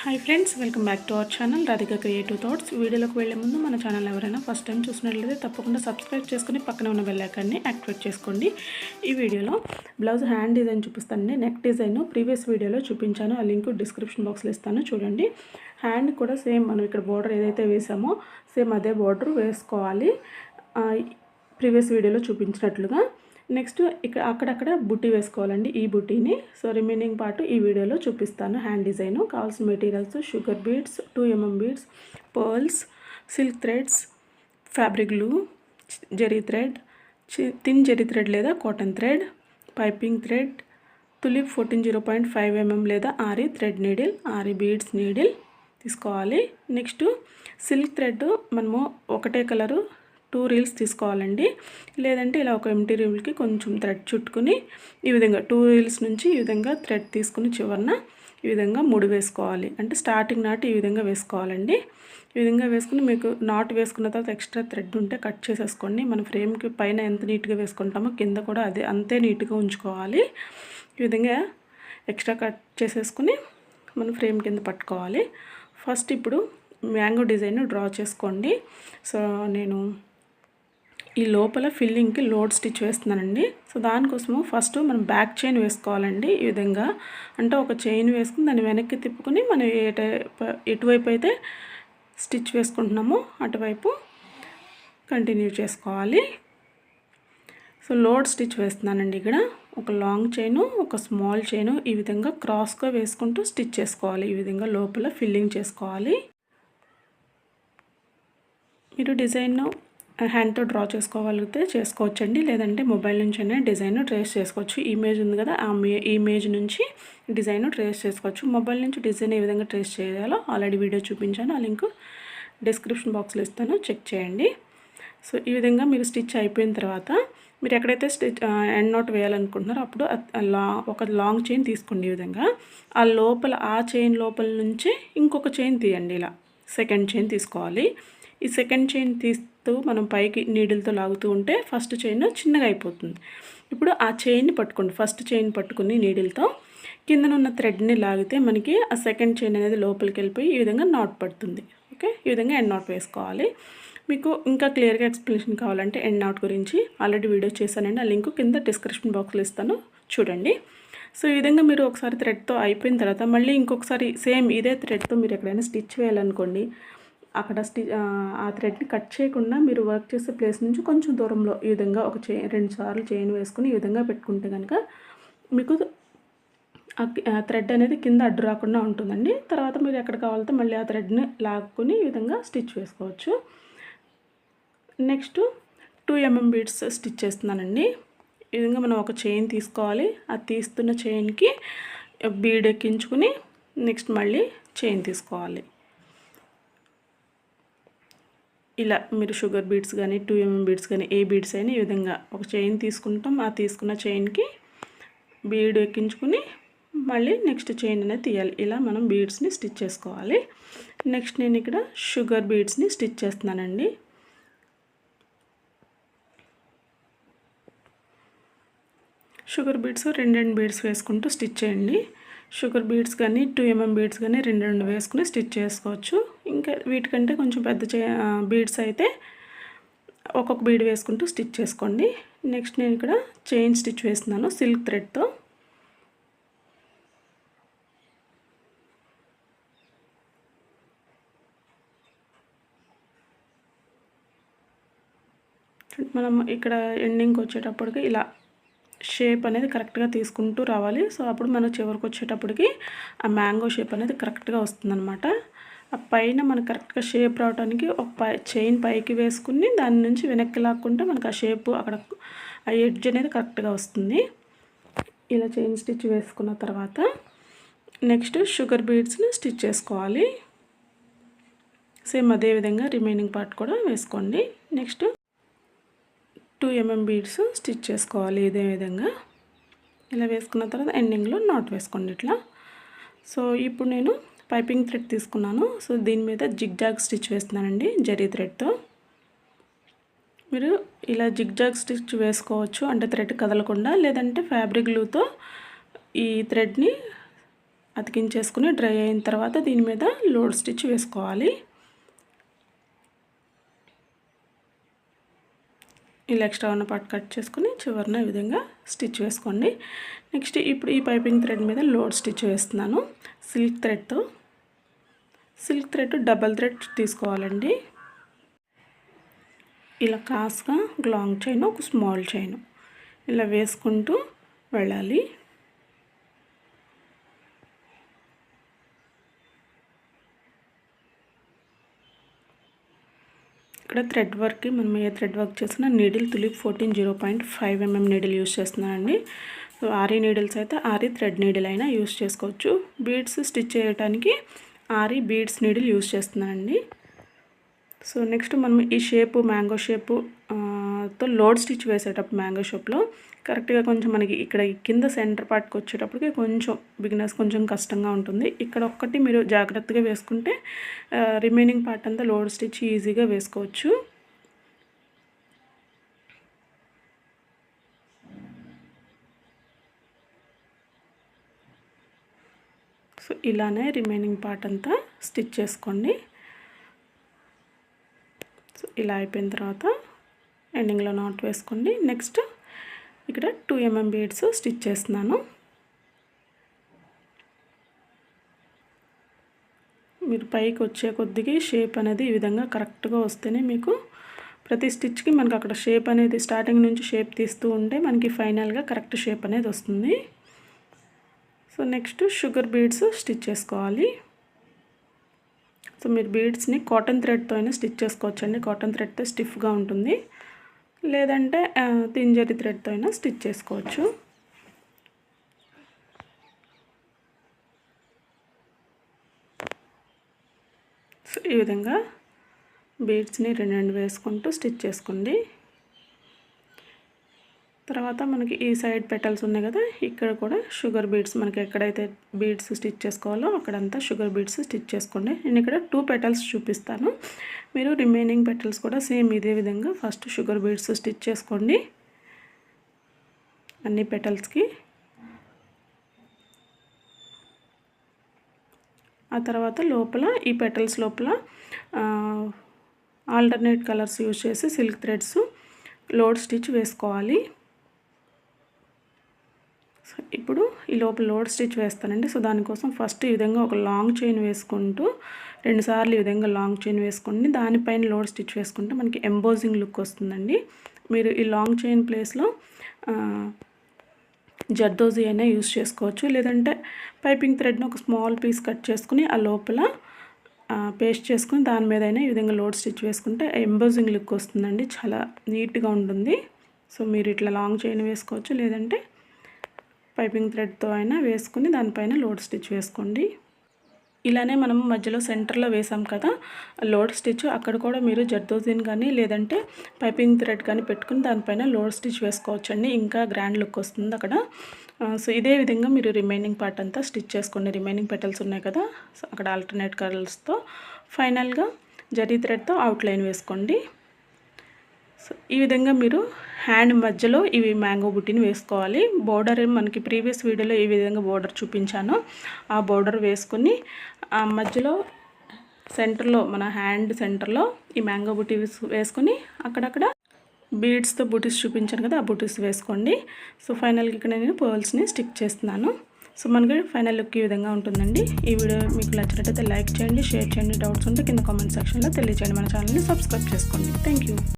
Hi friends, welcome back to our channel Radhika creative thoughts. వీడియోలోకి వెళ్ళే ముందు మన ఛానల్ ఎవరైనా ఫస్ట్ టైం చూసినట్లయితే తప్పకుండా సబ్స్క్రైబ్ చేసుకుని పక్కన ఉన్న బెల్ ఐకాన్ని యాక్టివేట్ చేసుకోండి. ఈ వీడియోలో బ్లౌజ్ హ్యాండ్ డిజైన్ చూపిస్తానండి. నెక్ డిజైన్ ప్రీవియస్ వీడియోలో చూపించాను, ఆ లింక్ డిస్క్రిప్షన్ బాక్స్లో ఇస్తాను చూడండి. హ్యాండ్ కూడా సేమ్ మనం ఇక్కడ బోర్డర్ ఏదైతే వేసామో సేమ్ అదే బోర్డర్ వేసుకోవాలి, ప్రీవియస్ వీడియోలో చూపించినట్లుగా. నెక్స్ట్ ఇక్కడ అక్కడక్కడ బుట్టి వేసుకోవాలండి, ఈ బుట్టీని. సో రిమైనింగ్ పార్ట్ ఈ వీడియోలో చూపిస్తాను. హ్యాండ్ డిజైన్ కావాల్సిన materials: sugar beads, 2mm beads, pearls, silk threads, fabric glue, zari thread, thin zari thread లేదా cotton thread, piping thread, Tulip 14.0.5mm లేదా aari thread needle, aari beads needle తీసుకోవాలి. నెక్స్ట్ సిల్క్ థ్రెడ్ మనము ఒకటే colour 2 reels తీసుకోవాలండి. లేదంటే ఇలా ఒక ఎంటీ రీల్కి కొంచెం థ్రెడ్ చుట్టుకుని ఈ విధంగా 2 రీల్స్ నుంచి ఈ విధంగా థ్రెడ్ తీసుకుని చివరన ఈ విధంగా ముడి వేసుకోవాలి. అంటే స్టార్టింగ్ నాటి ఈ విధంగా వేసుకోవాలండి. ఈ విధంగా వేసుకుని మీకు నాట్ వేసుకున్న తర్వాత ఎక్స్ట్రా థ్రెడ్ ఉంటే కట్ చేసేసుకోండి. మన ఫ్రేమ్కి పైన ఎంత నీట్గా వేసుకుంటామో కింద కూడా అదే అంతే నీట్గా ఉంచుకోవాలి. ఈ విధంగా ఎక్స్ట్రా కట్ చేసేసుకుని మన ఫ్రేమ్ కింద పట్టుకోవాలి. ఫస్ట్ ఇప్పుడు మ్యాంగో డిజైన్ డ్రా చేసుకోండి. సో నేను ఈ లోపల ఫిల్లింగ్కి లోడ్ స్టిచ్ వేస్తున్నానండి. సో దానికోసము ఫస్ట్ మనం బ్యాక్ చైన్ వేసుకోవాలండి. ఈ విధంగా అంటే ఒక చైన్ వేసుకుని దాన్ని వెనక్కి తిప్పుకొని మనం ఎటువైపు అయితే స్టిచ్ వేసుకుంటున్నామో అటువైపు కంటిన్యూ చేసుకోవాలి. సో లోడ్ స్టిచ్ వేస్తున్నానండి. ఇక్కడ ఒక లాంగ్ చైను, ఒక స్మాల్ చైను ఈ విధంగా క్రాస్గా వేసుకుంటూ స్టిచ్ చేసుకోవాలి. ఈ విధంగా లోపల ఫిల్లింగ్ చేసుకోవాలి. మీరు డిజైన్ హ్యాండ్తో డ్రా చేసుకోగలిగితే చేసుకోవచ్చండి, లేదంటే మొబైల్ నుంచైనా డిజైన్ ట్రేస్ చేసుకోవచ్చు. ఇమేజ్ ఉంది కదా, ఆ ఇమేజ్ నుంచి డిజైన్ ట్రేస్ చేసుకోవచ్చు. మొబైల్ నుంచి డిజైన్ ఏ విధంగా ట్రేస్ చేయాలో ఆల్రెడీ వీడియో చూపించాను, ఆ లింక్ డిస్క్రిప్షన్ బాక్స్లో ఇస్తాను, చెక్ చేయండి. సో ఈ విధంగా మీరు స్టిచ్ అయిపోయిన తర్వాత మీరు ఎక్కడైతే ఎండ్ నాట్ వేయాలనుకుంటున్నారో అప్పుడు ఒక లాంగ్ చైన్ తీసుకోండి. ఈ విధంగా ఆ లోపల ఆ చైన్ లోపల నుంచి ఇంకొక చైన్ తీయండి. ఇలా సెకండ్ చైన్ తీసుకోవాలి. ఈ సెకండ్ చైన్ తీస్తూ మనం పైకి నీడిల్తో లాగుతూ ఉంటే ఫస్ట్ చైన్ చిన్నగా అయిపోతుంది. ఇప్పుడు ఆ చైన్ని పట్టుకోండి. ఫస్ట్ చైన్ పట్టుకుని నీడిల్తో కిందనున్న థ్రెడ్ని లాగితే మనకి ఆ సెకండ్ చైన్ అనేది లోపలికి వెళ్ళిపోయి ఈ విధంగా నాట్ పడుతుంది. ఓకే, ఈ విధంగా ఎండ్ నాట్ వేసుకోవాలి. మీకు ఇంకా క్లియర్గా ఎక్స్ప్లెనేషన్ కావాలంటే ఎండ్ నాట్ గురించి ఆల్రెడీ వీడియో చేశానండి, ఆ లింక్ కింద డిస్క్రిప్షన్ బాక్స్లో ఇస్తాను చూడండి. సో ఈ విధంగా మీరు ఒకసారి థ్రెడ్తో అయిపోయిన తర్వాత మళ్ళీ ఇంకొకసారి సేమ్ ఇదే థ్రెడ్తో మీరు ఎక్కడైనా స్టిచ్ వేయాలనుకోండి, అక్కడ ఆ థ్రెడ్ని కట్ చేయకుండా మీరు వర్క్ చేసే ప్లేస్ నుంచి కొంచెం దూరంలో ఈ విధంగా ఒక 2 సార్లు చైన్ వేసుకుని ఈ విధంగా పెట్టుకుంటే కనుక మీకు ఆ థ్రెడ్ అనేది కింద అడ్డు రాకుండా ఉంటుందండి. తర్వాత మీరు ఎక్కడ కావాలంటే మళ్ళీ ఆ థ్రెడ్ని లాక్కుని ఈ విధంగా స్టిచ్ వేసుకోవచ్చు. నెక్స్ట్ 2mm బీడ్స్ స్టిచ్ చేస్తున్నానండి. ఈ విధంగా మనం ఒక చైన్ తీసుకోవాలి. ఆ తీస్తున్న చైన్కి బీడ్ ఎక్కించుకుని నెక్స్ట్ మళ్ళీ చైన్ తీసుకోవాలి. ఇలా మీరు షుగర్ బీడ్స్ కానీ 2mm బీడ్స్ కానీ ఏ బీడ్స్ అయినా ఈ విధంగా ఒక చైన్ తీసుకుంటాం. ఆ తీసుకున్న చైన్కి బీడ్ ఎక్కించుకుని మళ్ళీ నెక్స్ట్ చైన్ అనేది తీయాలి. ఇలా మనం బీడ్స్ని స్టిచ్ చేసుకోవాలి. నెక్స్ట్ నేను ఇక్కడ షుగర్ బీడ్స్ని స్టిచ్ చేస్తున్నానండి. షుగర్ బీడ్స్ 2 బీడ్స్ వేసుకుంటూ స్టిచ్ చేయండి. షుగర్ బీడ్స్ కానీ 2mm బీడ్స్ కానీ 2 వేసుకుని స్టిచ్ చేసుకోవచ్చు. ఇంకా వీటికంటే కొంచెం పెద్ద బీడ్స్ అయితే ఒక్కొక్క బీడ్ వేసుకుంటూ స్టిచ్ చేసుకోండి. నెక్స్ట్ నేను ఇక్కడ చైన్ స్టిచ్ వేస్తున్నాను సిల్క్ థ్రెడ్తో. మనం ఇక్కడ ఎండింగ్కి వచ్చేటప్పటికి ఇలా షేప్ అనేది కరెక్ట్గా తీసుకుంటూ రావాలి. సో అప్పుడు మనం చివరికి వచ్చేటప్పటికి ఆ మ్యాంగో షేప్ అనేది కరెక్ట్గా వస్తుందన్నమాట. ఆ పైన మనకు కరెక్ట్గా షేప్ రావడానికి ఒక చైన్ పైకి వేసుకుని దాని నుంచి వెనక్కి లాక్కుంటే మనకు ఆ షేప్ అక్కడ ఆ ఎడ్జ్ అనేది కరెక్ట్గా వస్తుంది. ఇలా చైన్ స్టిచ్ వేసుకున్న తర్వాత నెక్స్ట్ షుగర్ బీడ్స్ని స్టిచ్ చేసుకోవాలి. సేమ్ అదేవిధంగా రిమైనింగ్ పార్ట్ కూడా వేసుకోండి. నెక్స్ట్ 2mm బీడ్స్ స్టిచ్ చేసుకోవాలి. ఇదే విధంగా ఇలా వేసుకున్న తర్వాత ఎండింగ్లో నాట్ వేసుకోండి ఇట్లా. సో ఇప్పుడు నేను పైపింగ్ థ్రెడ్ తీసుకున్నాను. సో దీని మీద జిగ్జాగ్ స్టిచ్ వేస్తున్నానండి జరీ థ్రెడ్తో. మీరు ఇలా జిగ్జాగ్ స్టిచ్ వేసుకోవచ్చు, అంటే థ్రెడ్ కదలకుండా, లేదంటే ఫ్యాబ్రిక్ గ్లూతో ఈ థ్రెడ్ని అతికించేసుకుని డ్రై అయిన తర్వాత దీని మీద లోడ్ స్టిచ్ వేసుకోవాలి. ఇలా ఎక్స్ట్రా ఉన్న పార్ట్ కట్ చేసుకుని చివరిన ఈ విధంగా స్టిచ్ వేసుకోండి. నెక్స్ట్ ఇప్పుడు ఈ పైపింగ్ థ్రెడ్ మీద లోడ్ స్టిచ్ వేస్తున్నాను సిల్క్ థ్రెడ్తో. సిల్క్ థ్రెడ్ డబల్ థ్రెడ్ తీసుకోవాలండి. ఇలా క్రాస్గా లాంగ్ చైన్, ఒక స్మాల్ చైన్ ఇలా వేసుకుంటూ వెళ్ళాలి. ఇక్కడ థ్రెడ్ వర్క్కి మనం ఏ థ్రెడ్ వర్క్ చేసినా needle Tulip 14 0.5 mm needle use చేస్తున్నానండి. సో ఆరీ నీడిల్స్ అయితే ఆరీ థ్రెడ్ నీడిల్ అయినా యూస్ చేసుకోవచ్చు. బీడ్స్ స్టిచ్ చేయడానికి ఆరీ బీడ్స్ నీడిల్ యూస్ చేస్తున్నానండి. సో నెక్స్ట్ మనం ఈ షేపు మ్యాంగో షేపు తో లోడ్ స్టిచ్ వేసేటప్పుడు మ్యాంగో షేప్లో కరెక్ట్గా కొంచెం మనకి ఇక్కడ కింద సెంటర్ పార్ట్కి వచ్చేటప్పటికి కొంచెం బిగినర్స్ కొంచెం కష్టంగా ఉంటుంది. ఇక్కడ ఒక్కటి మీరు జాగ్రత్తగా వేసుకుంటే రిమైనింగ్ పార్ట్ అంతా లోడ్ స్టిచ్ ఈజీగా వేసుకోవచ్చు. సో ఇలానే రిమైనింగ్ పార్ట్ అంతా స్టిచ్ చేసుకోండి. సో ఇలా అయిపోయిన తర్వాత ఎండింగ్లో నాట్ వేసుకోండి. నెక్స్ట్ ఇక్కడ 2 mm బీడ్స్ స్టిచ్ చేస్తున్నాను. మీరు పైకి వచ్చే కొద్దిగా షేప్ అనేది ఈ విధంగా కరెక్ట్గా వస్తేనే మీకు ప్రతి స్టిచ్కి మనకు అక్కడ షేప్ అనేది స్టార్టింగ్ నుంచి షేప్ తీస్తూ ఉంటే మనకి ఫైనల్గా కరెక్ట్ షేప్ అనేది వస్తుంది. So next sugar beads stitch చేసుకోవాలి. సో మీరు బీడ్స్ని కాటన్ థ్రెడ్తో అయినా స్టిచ్ చేసుకోవచ్చండి. కాటన్ థ్రెడ్తో స్టిఫ్గా ఉంటుంది, లేదంటే థిన్ జరీ థ్రెడ్తో అయినా స్టిచ్ చేసుకోవచ్చు. సో ఈ విధంగా బీడ్స్ని రెండు వేసుకుంటూ స్టిచ్ చేసుకోండి. తర్వాత మనకి ఈ సైడ్ పెటల్స్ ఉన్నాయి కదా, ఇక్కడ కూడా షుగర్ బీడ్స్ మనకి ఎక్కడైతే బీడ్స్ స్టిచ్ చేసుకోవాలో అక్కడంతా షుగర్ బీడ్స్ స్టిచ్ చేసుకోండి. నేను ఇక్కడ 2 పెటల్స్ చూపిస్తాను. మీరు రిమైనింగ్ పెటల్స్ కూడా సేమ్ ఇదే విధంగా ఫస్ట్ షుగర్ బీడ్స్ స్టిచ్ చేసుకోండి అన్ని పెటల్స్కి. ఆ తర్వాత లోపల ఈ పెటల్స్ లోపల ఆల్టర్నేట్ కలర్స్ యూజ్ చేసి సిల్క్ థ్రెడ్స్ లోడ్ స్టిచ్ వేసుకోవాలి. సో ఇప్పుడు ఈ లోపల లోడ్ స్టిచ్ వేస్తానండి. సో దానికోసం ఫస్ట్ ఈ విధంగా ఒక లాంగ్ చైన్ వేసుకుంటూ 2 సార్లు ఈ విధంగా లాంగ్ చైన్ వేసుకోండి. దానిపైన లోడ్ స్టిచ్ వేసుకుంటే మనకి ఎంబోజింగ్ లుక్ వస్తుందండి. మీరు ఈ లాంగ్ చైన్ ప్లేస్లో జర్దోజీ అయినా యూస్ చేసుకోవచ్చు, లేదంటే పైపింగ్ థ్రెడ్ని ఒక స్మాల్ పీస్ కట్ చేసుకుని ఆ లోపల పేస్ట్ చేసుకుని దాని మీద అయినా ఈ విధంగా లోడ్ స్టిచ్ వేసుకుంటే ఎంబోజింగ్ లుక్ వస్తుందండి, చాలా నీట్గా ఉంటుంది. సో మీరు ఇట్లా లాంగ్ చైన్ వేసుకోవచ్చు, లేదంటే పైపింగ్ థ్రెడ్తో అయినా వేసుకుని దానిపైన లోడ్ స్టిచ్ వేసుకోండి. ఇలానే మనం మధ్యలో సెంటర్లో వేసాం కదా లోడ్ స్టిచ్, అక్కడ కూడా మీరు జర్దోజీన్ కానీ లేదంటే పైపింగ్ థ్రెడ్ కానీ పెట్టుకుని దానిపైన లోడ్ స్టిచ్ వేసుకోవచ్చండి, ఇంకా గ్రాండ్ లుక్ వస్తుంది అక్కడ. సో ఇదే విధంగా మీరు రిమైనింగ్ పార్ట్ అంతా స్టిచ్ చేసుకోండి. రిమైనింగ్ పెటల్స్ ఉన్నాయి కదా, సో అక్కడ ఆల్టర్నేట్ కలర్స్తో ఫైనల్గా జరీ థ్రెడ్తో అవుట్లైన్ వేసుకోండి. సో ఈ విధంగా మీరు హ్యాండ్ మధ్యలో ఇవి మ్యాంగో బుట్టిని వేసుకోవాలి. బోర్డర్ మనకి ప్రీవియస్ వీడియోలో ఈ విధంగా బోర్డర్ చూపించాను, ఆ బోర్డర్ వేసుకుని ఆ మధ్యలో సెంటర్లో మన హ్యాండ్ సెంటర్లో ఈ మ్యాంగో బుట్టి వేసుకొని అక్కడక్కడ బీడ్స్తో బుటీస్ చూపించాను కదా, ఆ బుటీస్ వేసుకోండి. సో ఫైనల్గా ఇక్కడ నేను పర్ల్స్ని స్టిక్ చేస్తున్నాను. సో మనకి ఫైనల్ లుక్ ఈ విధంగా ఉంటుందండి. ఈ వీడియో మీకు నచ్చినట్టయితే లైక్ చేయండి, షేర్ చేయండి, డౌట్స్ ఉంటే కింద కామెంట్ సెక్షన్లో తెలియజేయండి. మన ఛానల్ని సబ్స్క్రైబ్ చేసుకోండి. Thank you.